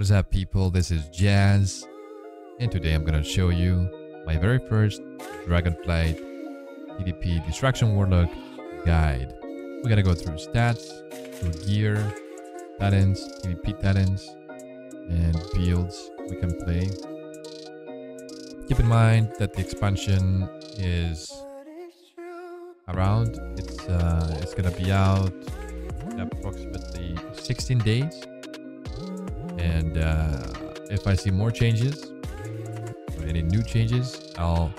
What is up, people? This is Jazz, and today I'm gonna show you my very first Dragonflight PvP Destruction Warlock guide. We're gonna go through stats, through gear, talents, PvP talents, and builds we can play. Keep in mind that the expansion is around. It's gonna be out in approximately 16 days. And if I see more changes or any new changes, I'll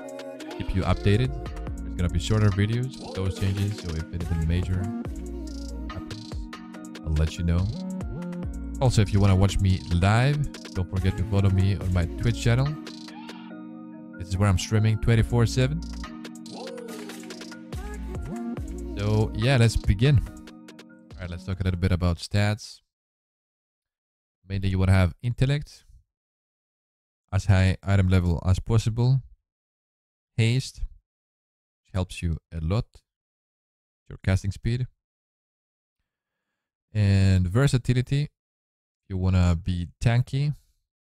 keep you updated. There's gonna be shorter videos with those changes, so if anything major happens, I'll let you know. Also, if you want to watch me live, don't forget to follow me on my Twitch channel. This is where I'm streaming 24/7. So yeah, let's begin. All right, let's talk a little bit about stats. Mainly, you want to have intellect, as high item level as possible, haste, which helps you a lot, your casting speed, and versatility. You want to be tanky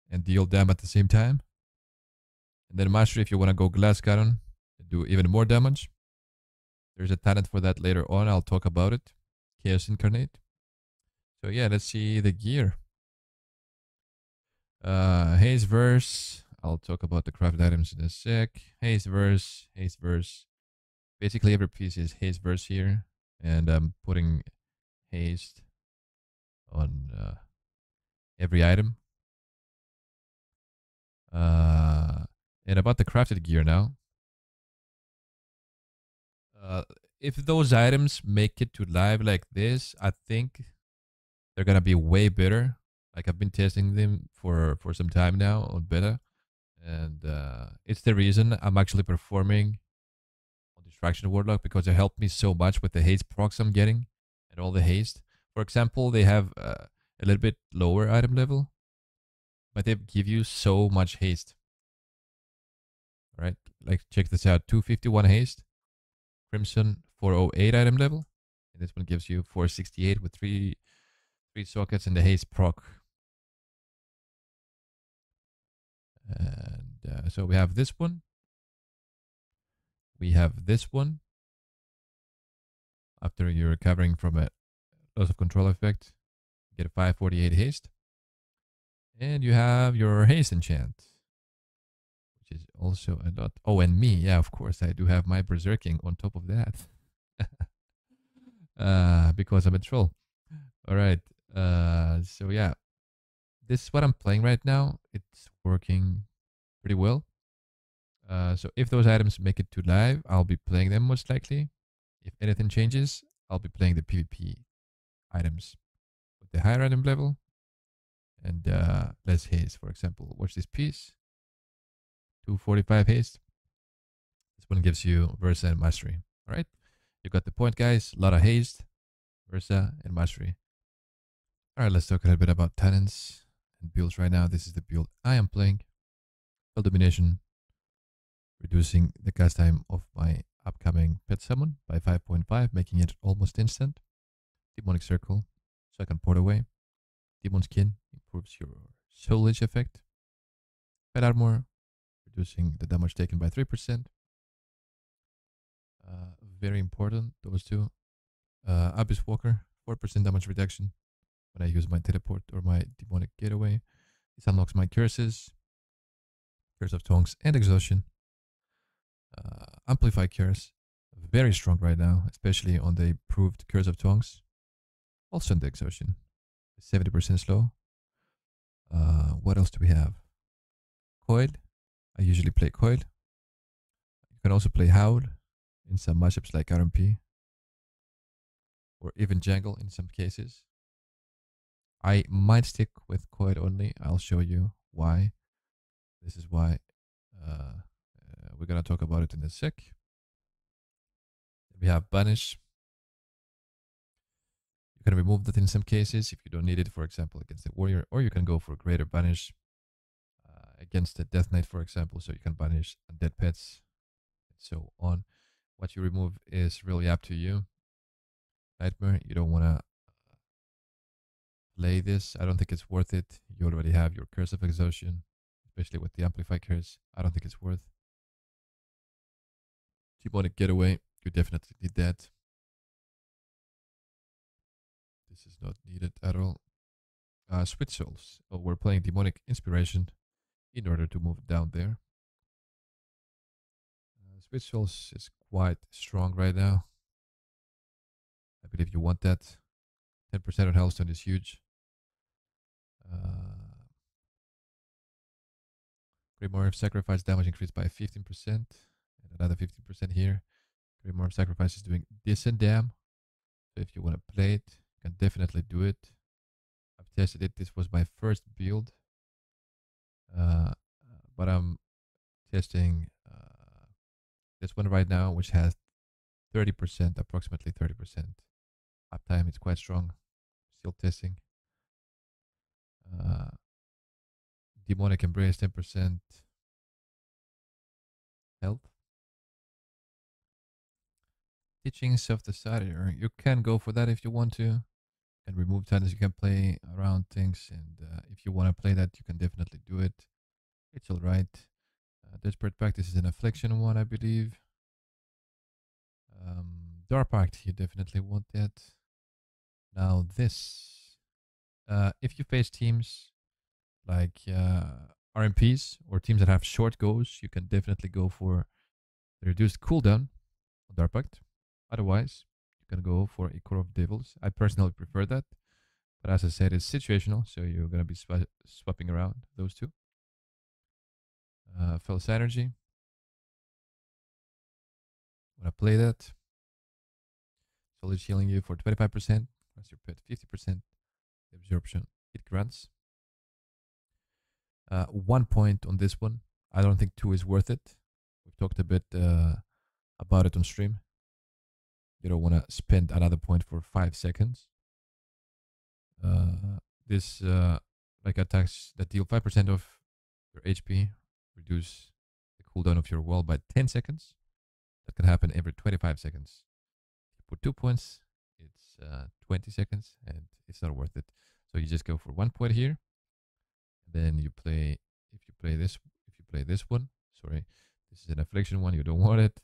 and deal damage at the same time. And then mastery, if you want to go glass cannon and do even more damage. There's a talent for that later on. I'll talk about it. Chaos Incarnate. So yeah, let's see the gear. Haste verse. I'll talk about the craft items in a sec. Haste verse. Basically every piece is haste verse here, and I'm putting haste on every item. And about the crafted gear now. If those items make it to live like this, I think they're gonna be way better. Like, I've been testing them for some time now on beta, and it's the reason I'm actually performing on Destruction Warlock, because it helped me so much with the haste procs I'm getting and all the haste. For example, they have a little bit lower item level, but they give you so much haste. All right, like check this out: 251 haste, Crimson 408 item level, and this one gives you 468 with three sockets and the haste proc. And so we have this one. We have this one. After you're recovering from a loss of control effect, you get a 548 haste. And you have your haste enchant, which is also a lot. Oh, and me. Yeah, of course, I do have my berserking on top of that. Because I'm a troll. All right. So yeah, this is what I'm playing right now. It's working pretty well. So if those items make it to live, I'll be playing them most likely. If anything changes, I'll be playing the PvP items with the higher item level and less haste. For example, watch this piece. 245 haste. This one gives you Versa and Mastery. All right, you got the point, guys. A lot of haste, Versa, and Mastery. All right, let's talk a little bit about talents and builds right now. This is the build I am playing. Spell Domination, reducing the cast time of my upcoming pet summon by 5.5, making it almost instant. Demonic Circle, so I can port away. Demon Skin improves your Soul Edge effect. Pet Armor, reducing the damage taken by 3%. Very important, those two. Abyss Walker, 4% damage reduction when I use my teleport or my demonic getaway. This unlocks my curses, Curse of Tongues, and Exhaustion. Amplify Curse, very strong right now, especially on the improved Curse of Tongues. Also in the Exhaustion, 70% slow. What else do we have? Coil. I usually play Coil. You can also play Howl in some matchups like RMP, or even Jungle in some cases. I might stick with Coil only. I'll show you why. This is why. We're gonna talk about it in a sec. We have Banish. You can remove that in some cases if you don't need it, for example, against the warrior, or you can go for greater banish against the Death Knight, for example, so you can banish undead pets and so on. What you remove is really up to you. Nightmare, you don't want to play this. I don't think it's worth it. You already have your Curse of Exhaustion, especially with the Amplify Curse. I don't think it's worth. Demonic Getaway, you definitely need that. This is not needed at all. Switch Souls. Oh, we're playing Demonic Inspiration in order to move down there. Switch Souls is quite strong right now. I believe you want that. 10% on Hellstone is huge. Grimoire of Sacrifice damage increased by 15%. And another 15% here. Grimoire of Sacrifice is doing decent damage. So if you want to play it, you can definitely do it. I've tested it. This was my first build. But I'm testing this one right now, which has 30%, approximately 30% uptime. It's quite strong. Still testing. Demonic Embrace, 10% health. Teachings of the Satyr. You can go for that if you want to. And remove titans. You can play around things. And if you want to play that, you can definitely do it. It's alright. Desperate Practice is an affliction one, I believe. Dark Pact, you definitely want that. Now this. If you face teams like RMPs or teams that have short goes, you can definitely go for the reduced cooldown on Dark Pact. Otherwise, you can go for a Core of Devils. I personally prefer that. But as I said, it's situational, so you're going to be swapping around those two. False Energy. When I play that, Solid healing you for 25%, plus your pet 50% absorption it grants. 1 point on this one. I don't think 2 is worth it. We've talked a bit about it on stream. You don't want to spend another point for 5 seconds. This like attacks that deal 5% of your HP, reduce the cooldown of your wall by 10 seconds. That can happen every 25 seconds. If you put 2 points, it's 20 seconds, and it's not worth it. So you just go for 1 point here. Then you play, if you play this one, sorry, this is an affliction one, you don't want it.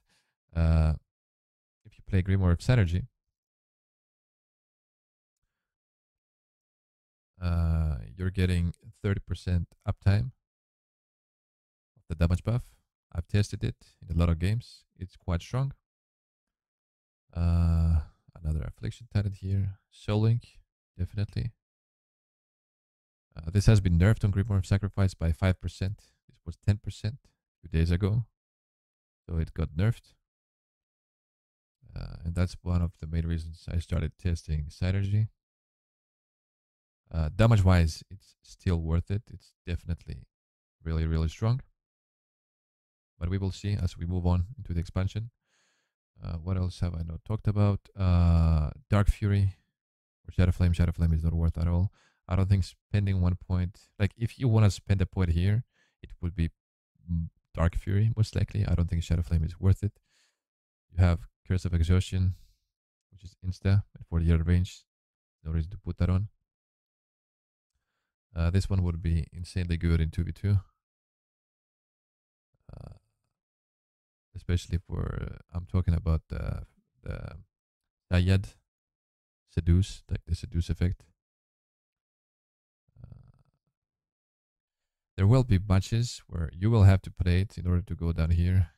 If you play Grimoire of Synergy, you're getting 30% uptime of the damage buff. I've tested it in a lot of games. It's quite strong. Another affliction titan here. Soul Link, definitely. This has been nerfed on Grimoire of Sacrifice by 5%. This was 10% a few days ago. So it got nerfed. And that's one of the main reasons I started testing Synergy. Damage-wise, it's still worth it. It's definitely really, really strong. But we will see as we move on into the expansion. What else have I not talked about? Dark Fury or Shadow Flame. Shadow Flame is not worth at all. I don't think spending 1 point, like if you want to spend a point here, it would be Dark Fury most likely. I don't think Shadow Flame is worth it. You have Curse of Exhaustion, which is insta at 40-yard range. No reason to put that on. This one would be insanely good in 2v2. Especially for, I'm talking about the Dayad Seduce, like the Seduce effect. There will be matches where you will have to play it in order to go down here.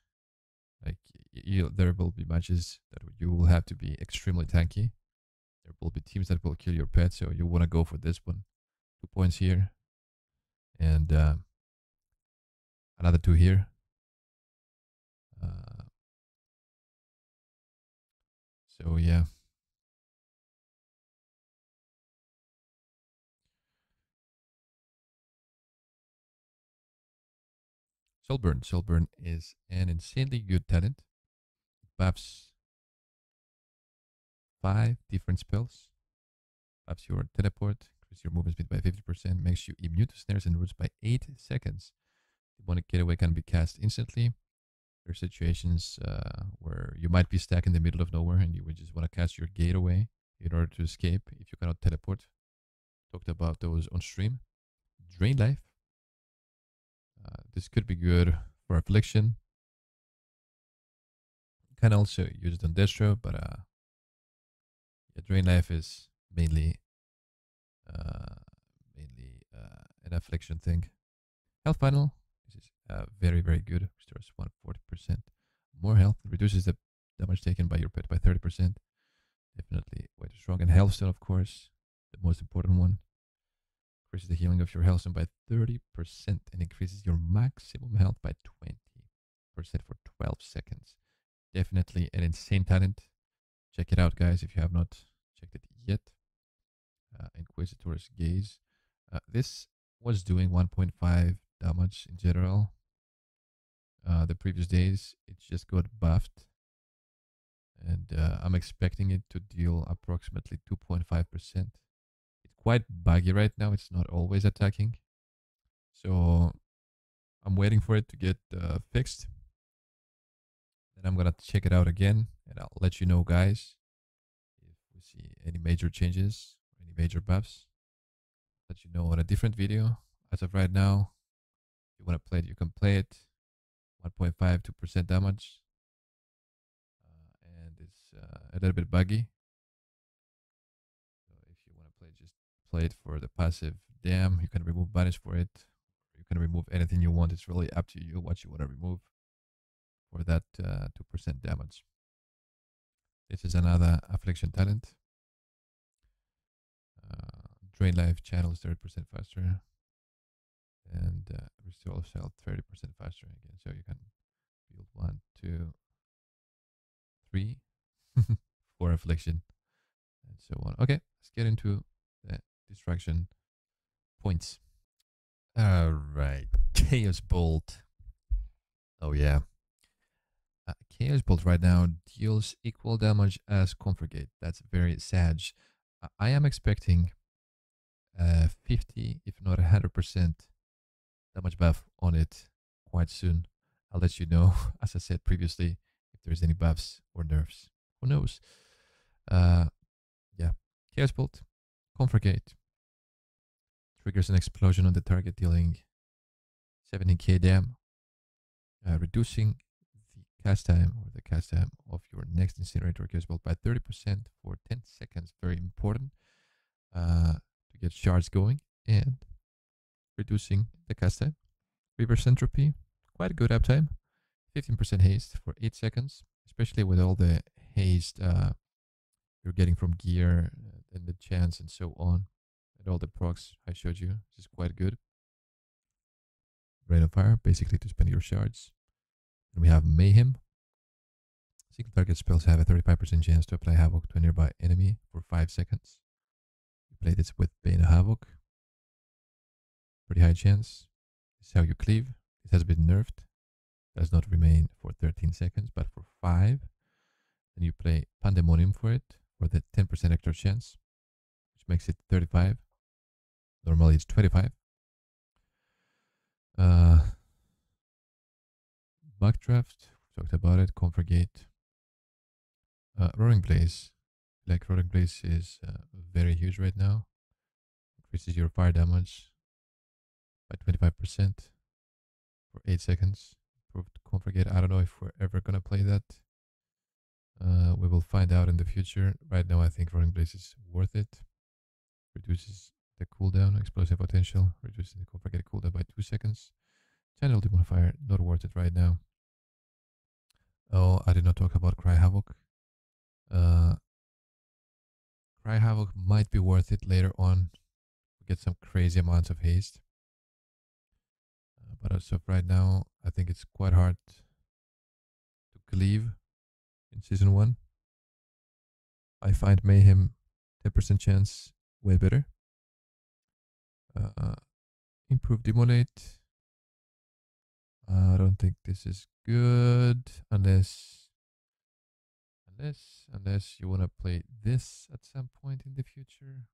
Like there will be matches that you will have to be extremely tanky. There will be teams that will kill your pet, so you want to go for this one. 2 points here, and another 2 here. So yeah. Soulburn. Soulburn is an insanely good talent. It buffs 5 different spells. Buffs your teleport, increase your movement speed by 50%, makes you immune to snares and roots by 8 seconds. Demonic Getaway can be cast instantly. There are situations where you might be stuck in the middle of nowhere and you would just want to cast your Gateway in order to escape if you cannot teleport Talked about those on stream. Drain life. This could be good for affliction. Can also use it on destro, but yeah, drain life is mainly an affliction thing. Health panel. This is very good. Restores 140% more health. Reduces the damage taken by your pet by 30%. Definitely way too strong. And healthstone, of course, the most important one. Increases the healing of your healthstone by 30% and increases your maximum health by 20% for 12 seconds. Definitely an insane talent. Check it out, guys, if you have not checked it yet. Inquisitor's Gaze. This was doing 1.5 damage in general. The previous days, it just got buffed. And I'm expecting it to deal approximately 2.5%. It's quite buggy right now. It's not always attacking. So I'm waiting for it to get fixed. Then I'm going to check it out again. And I'll let you know, guys, if we see any major changes, or any major buffs. Let you know on a different video. As of right now, if you want to play it, you can play it. 1.5, 2% damage. And it's a little bit buggy. So if you want to play it, just play it for the passive dam. You can remove banish for it. You can remove anything you want. It's really up to you what you want to remove for that 2% damage. This is another affliction talent. Drain life channels 30% faster. And restore health 30% faster again. So you can build 1, 2, 3 for affliction and so on. Okay, let's get into the distraction points. All right, Chaos Bolt. Oh yeah. Chaos Bolt right now deals equal damage as Confragate. That's very sad. I am expecting 50, if not 100% damage buff on it quite soon. I'll let you know, as I said previously, if there's any buffs or nerfs. Who knows? Yeah. Chaos Bolt, Confragate. Triggers an explosion on the target, dealing 17k dam. Reducing the cast time of your next incinerator Chaos Bolt by 30% for 10 seconds. Very important to get shards going. And reducing the cast time. Reverse entropy, quite a good uptime. 15% haste for 8 seconds, especially with all the haste you're getting from gear and the chance and so on. And all the procs I showed you. This is quite good. Rain of Fire, basically to spend your shards. And we have Mayhem. Single target spells have a 35% chance to apply Havoc to a nearby enemy for 5 seconds. You play this with Bane of Havoc. Pretty high chance. This is how you cleave. It has been nerfed. Does not remain for 13 seconds, but for 5. Then you play Pandemonium for it, for the 10% extra chance, which makes it 35. Normally it's 25. Backdraft, talked about it. Confragate. Roaring Blaze. Like Roaring Blaze is very huge right now. Increases your fire damage by 25% for 8 seconds. Improved Confragate. I don't know if we're ever gonna play that. We will find out in the future. Right now I think Roaring Blaze is worth it. Reduces the cooldown, explosive potential, reduces the Confragate cooldown by 2 seconds. Channel Demonifier, not worth it right now. Oh, I did not talk about Cry Havoc. Cry Havoc might be worth it later on. We get some crazy amounts of haste. But as of right now, I think it's quite hard to cleave in Season 1. I find Mayhem 10% chance way better. Improve Demolate. I don't think this is good unless you want to play this at some point in the future.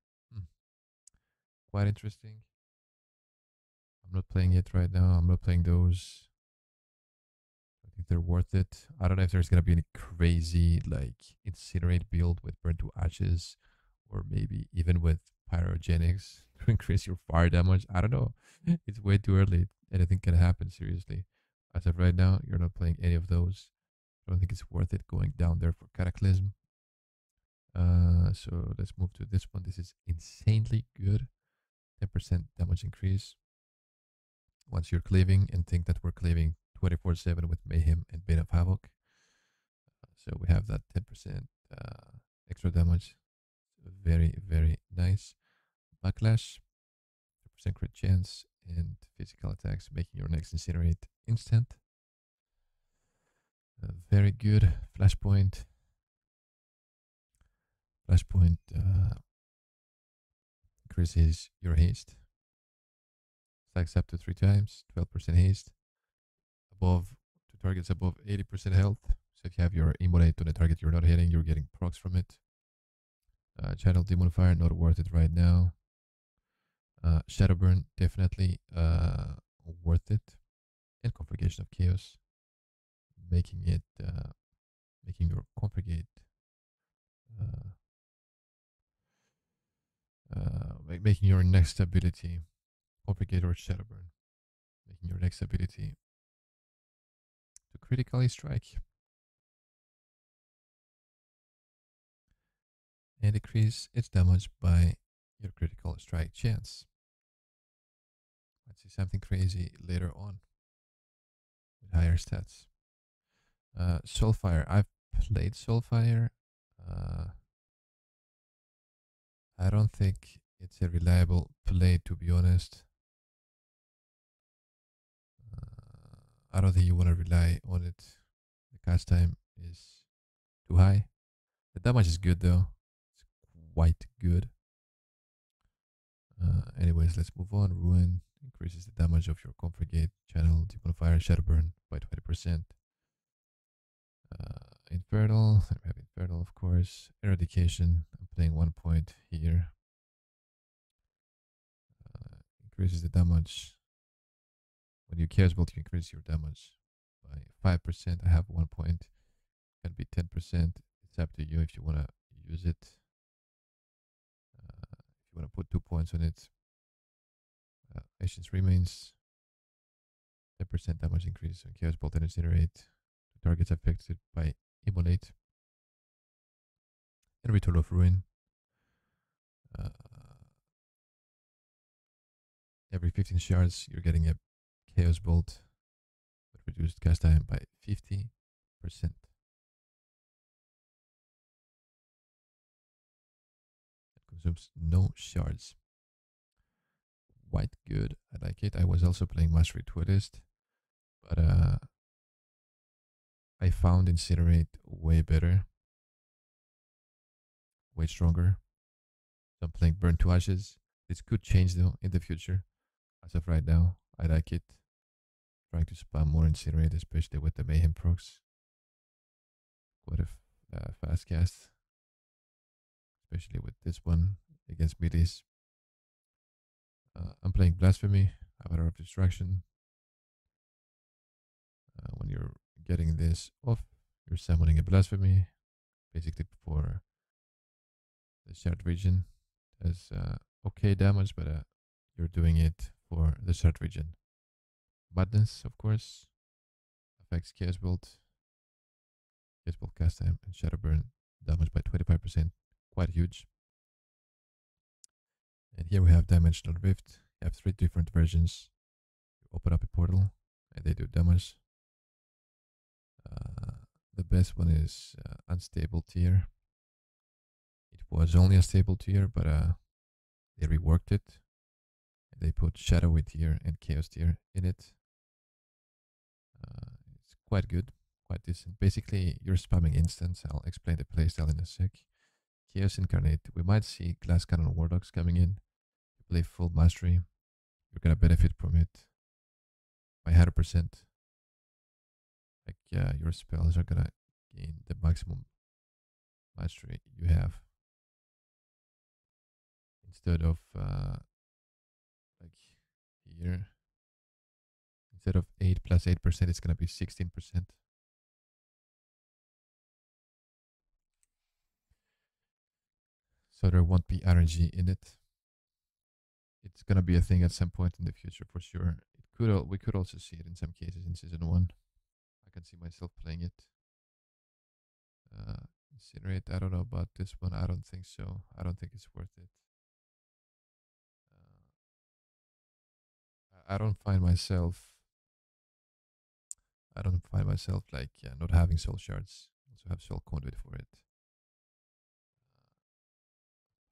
Quite interesting. I'm not playing it right now. I'm not playing those. I think they're worth it. I don't know if there's gonna be any crazy like incinerate build with burn to ashes, or maybe even with pyrogenics to increase your fire damage. I don't know. It's way too early. Anything can happen, seriously. As of right now, you're not playing any of those. I don't think it's worth it going down there for Cataclysm. So let's move to this one. This is insanely good. 10% damage increase once you're cleaving, and think that we're cleaving 24/7 with Mayhem and Bane of Havoc. So we have that 10% extra damage. Very, very nice. Backlash, 2% crit chance, and physical attacks, making your next incinerate instant. Very good. Flashpoint. Flashpoint increases your haste. Stacks up to 3 times, 12% haste. Above, to targets above 80% health. So if you have your immolate on a target you're not hitting, you're getting procs from it. Channel Demon Fire, not worth it right now. Shadowburn, definitely worth it. And Conflagration of Chaos, making it, making your Conflagate, making your next ability, Conflagate or Shadowburn, making your next ability to critically strike. And decrease its damage by your critical strike chance. Let's see something crazy later on with higher stats. Soulfire. I've played Soulfire. I don't think it's a reliable play, to be honest. I don't think you want to rely on it. The cast time is too high. The damage is good though. It's quite good. Anyways, let's move on. Ruin increases the damage of your Conflagate, Channel, Demon Fire, Shadowburn by 20%. Infernal, I have Infernal, of course. Eradication, I'm playing 1 point here. Increases the damage. When you Chaos Bolt, you increase your damage by 5%. I have 1 point. Can be 10%. It's up to you if you want to use it. If you want to put 2 points on it. Patience Remains. 10% damage increase on Chaos Bolt and Incinerate. Targets affected by Immolate. And Return of Ruin. Every 15 shards, you're getting a Chaos Bolt, but reduced cast time by 50%. It consumes no shards. Quite good. I like it. I was also playing Mastery Duelist, but I found Incinerate way better, way stronger. So I'm playing Burn to Ashes. This could change though in the future. As of right now, I like it. Trying to spam more Incinerate, especially with the Mayhem procs. Quite a fast cast, especially with this one against melees. I'm playing Blasphemy, Avatar of Destruction. When you're getting this off, you're summoning a Blasphemy, basically for the shared region. Does okay damage, but you're doing it for the shared region. Madness, of course, affects Chaos Bolt, cast time, and Shadowburn damage by 25%. Quite huge. And here we have Dimensional Rift. You have 3 different versions. You open up a portal, and they do damage. The best one is Unstable Tier. It was only a stable tier, but they reworked it. They put Shadowy Tier and Chaos Tier in it. It's quite good, quite decent. Basically, you're spamming instants. I'll explain the playstyle in a sec. Chaos Incarnate. We might see Glass Cannon Warlocks coming in. You play full Mastery. You're gonna benefit from it by 100%. Like, your spells are gonna gain the maximum Mastery you have. Instead of, like here, instead of 8 plus 8%, it's gonna be 16%. So there won't be RNG in it. it's gonna be a thing at some point in the future for sure. We could also see it in some cases in season 1. I can see myself playing it. Incinerate, I don't know about this one. I don't think so. I don't think it's worth it. I don't find myself like not having soul shards. Also have soul conduit for it.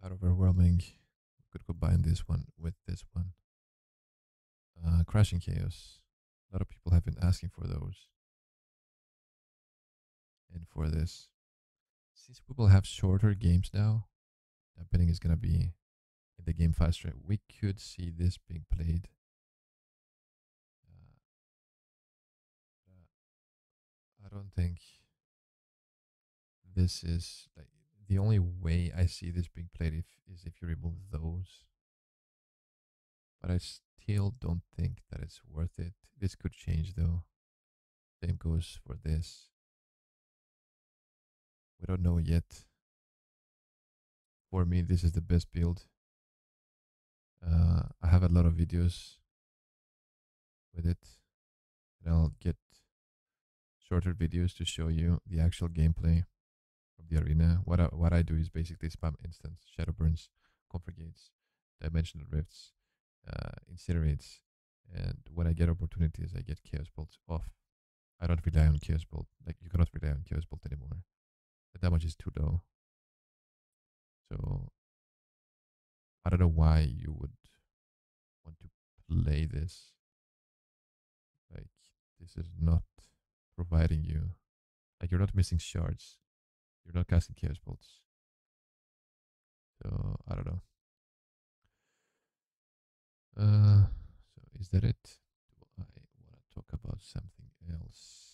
Not overwhelming. We could combine this one with this one. Crashing chaos. A lot of people have been asking for those. And for this, since we will have shorter games now, that betting is gonna be in the game faster. We could see this being played. I don't think this is like the only way I see this being played is if you remove those. But I still don't think that it's worth it. This could change though. Same goes for this. We don't know yet. For me, this is the best build. I have a lot of videos with it, and I'll get shorter videos to show you the actual gameplay from the arena. What I do is basically spam instants, shadow burns, comfort gates, dimensional rifts, incinerates, and when I get opportunities, I get chaos bolts off. I don't rely on chaos bolt. Like, you cannot rely on chaos bolt anymore. The damage is too low. So I don't know why you would want to play this. Like, this is not providing you. Like, you're not missing shards. You're not casting chaos bolts. So I don't know. So is that it? Do I want to talk about something else?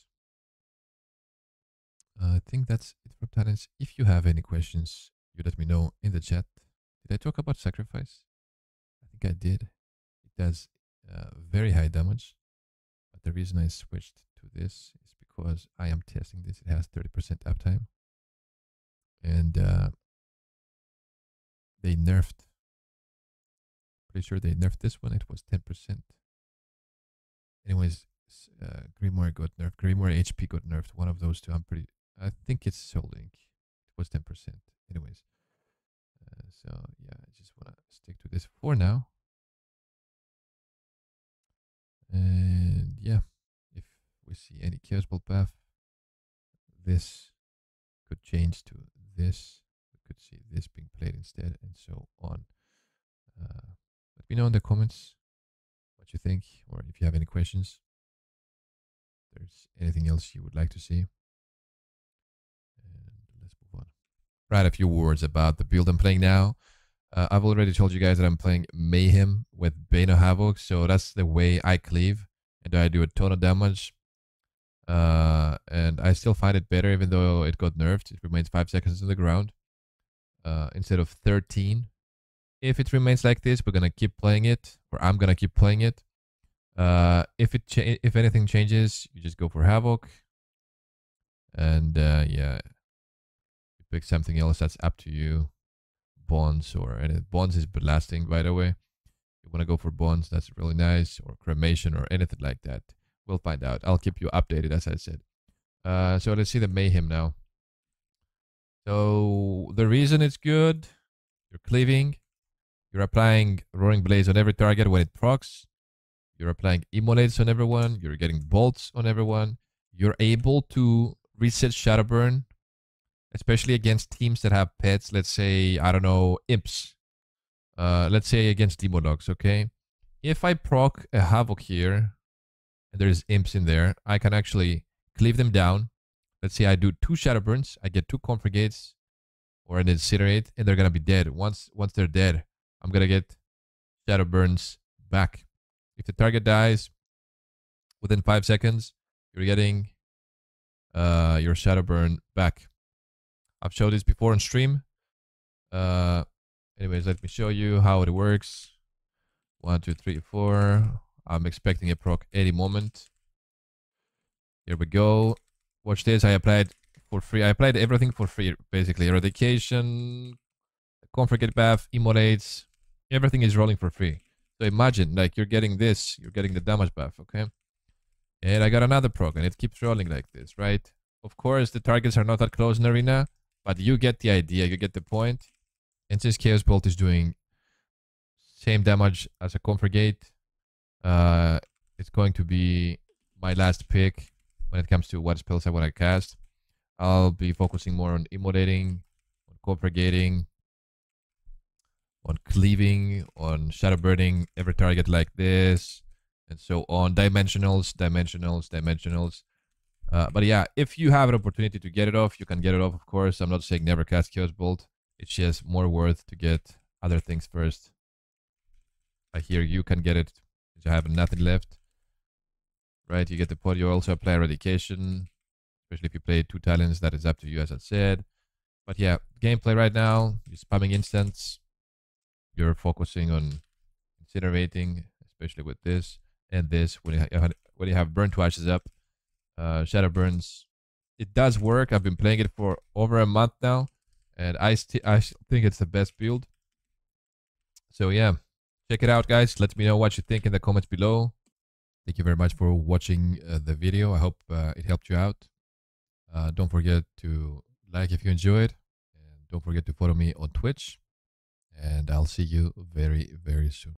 I think that's it from Titans. If you have any questions, you let me know in the chat. Did I talk about sacrifice? I think I did. It does very high damage. But the reason I switched to this is because I am testing this. It has 30% uptime. And they nerfed. Pretty sure they nerfed this one. It was 10%. Anyways, Grimoire got nerfed. Grimoire HP got nerfed. One of those two. I think it's Soul Link. It was 10%. Anyways. So yeah, I just want to stick to this for now. And yeah, if we see any Chaos Bolt buff, this could change to this. We could see this being played instead, and so on. Let me know in the comments what you think, or if you have any questions. If there's anything else you would like to see. And let's move on. Right, a few words about the build I'm playing now. I've already told you guys that I'm playing Mayhem with Bane of Havoc, so that's the way I cleave, and I do a ton of damage. And I still find it better, even though it got nerfed. It remains 5 seconds on the ground instead of 13. If it remains like this, we're gonna keep playing it, or I'm gonna keep playing it. If anything changes, you just go for Havoc, and yeah, you pick something else. That's up to you. Bonds Bonds is blasting, by the way. You want to go for Bonds, that's really nice, or Cremation, or anything like that. We'll find out. I'll keep you updated, as I said. So let's see the Mayhem now. So the reason it's good, you're cleaving, you're applying Roaring Blaze on every target when it procs, you're applying Immolates on everyone, you're getting bolts on everyone, you're able to reset Shadow Burn, especially against teams that have pets. Let's say, I don't know, imps. Let's say against Demodogs, okay? If I proc a Havoc here, and there's imps in there, I can actually cleave them down. Let's say I do 2 Shadow Burns, I get 2 Comfort Gates, or an Incinerate, and they're gonna be dead. Once they're dead, I'm gonna get Shadow Burns back. If the target dies within 5 seconds, you're getting your Shadow Burn back. I've showed this before on stream. Anyways, let me show you how it works. 1, 2, 3, 4. I'm expecting a proc any moment. Here we go. Watch this. I applied for free. I applied everything for free, basically. Eradication, Comfort Gate buff, Immolates, Everything is rolling for free. So imagine, like, you're getting this, you're getting the damage buff, okay? And I got another prog, and it keeps rolling like this, right? Of course, the targets are not that close in arena, but you get the idea, you get the point. And since Chaos Bolt is doing same damage as a Comfort Gate, it's going to be my last pick when it comes to what spells I want to cast. I'll be focusing more on immolating, on Comfort Gating, on cleaving, on shadow burning every target like this, and so on. Dimensionals. But yeah, if you have an opportunity to get it off, you can get it off, of course. I'm not saying never cast Chaos Bolt. It's just more worth to get other things first. I hear you can get it because you have nothing left. Right, you get the pod. You also apply Eradication, especially if you play 2 talents. That is up to you, as I said. But yeah, gameplay right now, you're spamming instants. You're focusing on incinerating, especially with this and this. When you have burn to ashes up, shadow burns, it does work. I've been playing it for over a month now, and I think it's the best build. So yeah, check it out, guys. Let me know what you think in the comments below. Thank you very much for watching the video. I hope it helped you out. Don't forget to like if you enjoyed, and don't forget to follow me on Twitch. And I'll see you very, very soon.